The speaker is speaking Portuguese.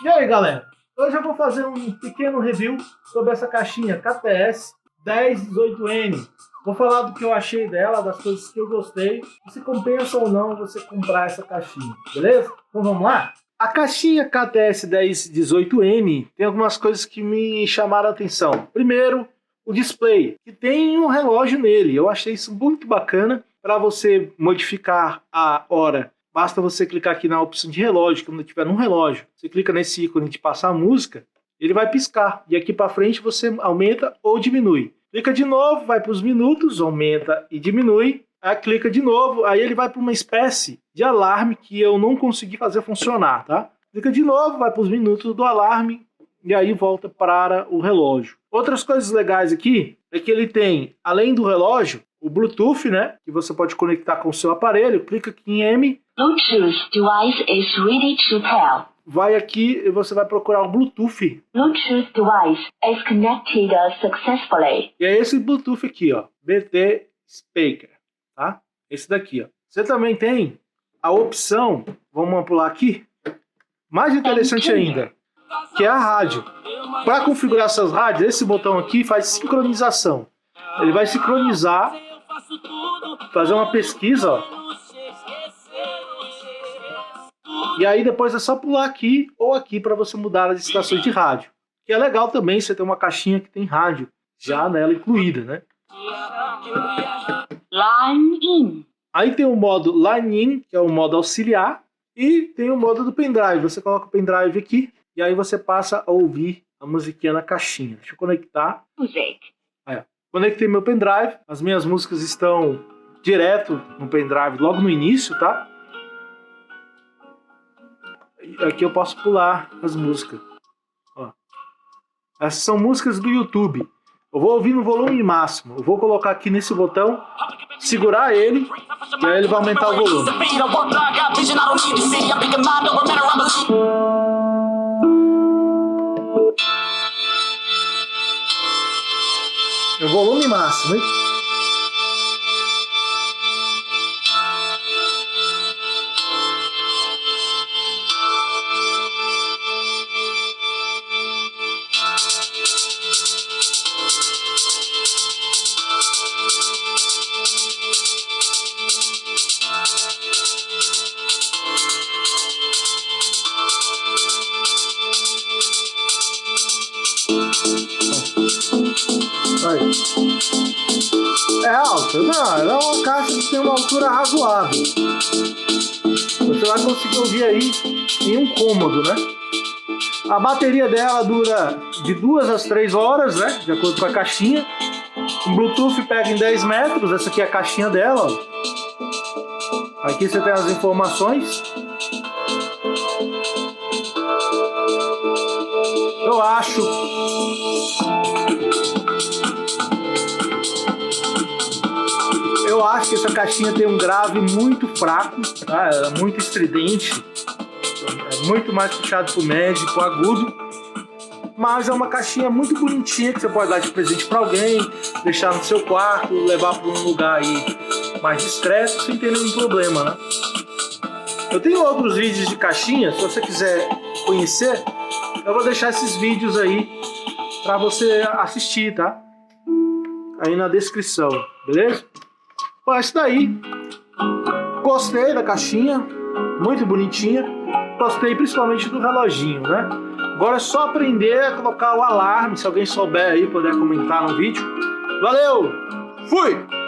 E aí, galera? Hoje eu vou fazer um pequeno review sobre essa caixinha KTS 1018N. Vou falar do que eu achei dela, das coisas que eu gostei, e se compensa ou não você comprar essa caixinha, beleza? Então vamos lá? A caixinha KTS 1018N tem algumas coisas que me chamaram a atenção. Primeiro, o display, que tem um relógio nele. Eu achei isso muito bacana para você modificar a hora. Basta você clicar aqui na opção de relógio, quando tiver num relógio, você clica nesse ícone de passar a música, ele vai piscar. E aqui para frente você aumenta ou diminui. Clica de novo, vai para os minutos, aumenta e diminui. Aí clica de novo, aí ele vai para uma espécie de alarme que eu não consegui fazer funcionar, tá? Clica de novo, vai para os minutos do alarme e aí volta para o relógio. Outras coisas legais aqui é que ele tem, além do relógio, o Bluetooth, né? Que você pode conectar com o seu aparelho. Clica aqui em M. Bluetooth device is ready to pair. Vai aqui e você vai procurar o Bluetooth. Bluetooth device is connected successfully. E é esse Bluetooth aqui, ó. BT Speaker, tá? Esse daqui, ó. Você também tem a opção, vamos pular aqui, mais interessante ainda, que é a rádio. Para configurar essas rádios, esse botão aqui faz sincronização. Ele vai sincronizar, fazer uma pesquisa, ó. E aí depois é só pular aqui ou aqui para você mudar as estações de rádio. Que é legal também você ter uma caixinha que tem rádio já nela incluída, né? Line in. Aí tem o modo Line In, que é o modo auxiliar, e tem o modo do pendrive. Você coloca o pendrive aqui e aí você passa a ouvir a musiquinha na caixinha. Deixa eu conectar. Music. Aí, ó. Conectei meu pendrive. As minhas músicas estão direto no pendrive logo no início, tá? Aqui eu posso pular as músicas. Ó. Essas são músicas do YouTube. Eu vou ouvir no volume máximo. Eu vou colocar aqui nesse botão, segurar ele, e aí ele vai aumentar o volume. É o volume máximo, hein? Aí. É alta? Não, ela é uma caixa que tem uma altura razoável. Você vai conseguir ouvir aí em um cômodo, né? A bateria dela dura de 2 às 3 horas, né? De acordo com a caixinha. O Bluetooth pega em 10 metros. Essa aqui é a caixinha dela, ó. Aqui você tem as informações. Eu acho que essa caixinha tem um grave muito fraco, tá? Ela é muito estridente, é muito mais puxado pro médio, pro agudo, mas é uma caixinha muito bonitinha que você pode dar de presente para alguém, deixar no seu quarto, levar para um lugar aí mais discreto, sem ter nenhum problema, né? Eu tenho outros vídeos de caixinha, se você quiser conhecer, eu vou deixar esses vídeos aí para você assistir, tá? Aí na descrição, beleza? Bom, esse daí, gostei da caixinha, muito bonitinha, gostei principalmente do reloginho, né? Agora é só aprender a colocar o alarme, se alguém souber aí, puder comentar no vídeo. Valeu, fui!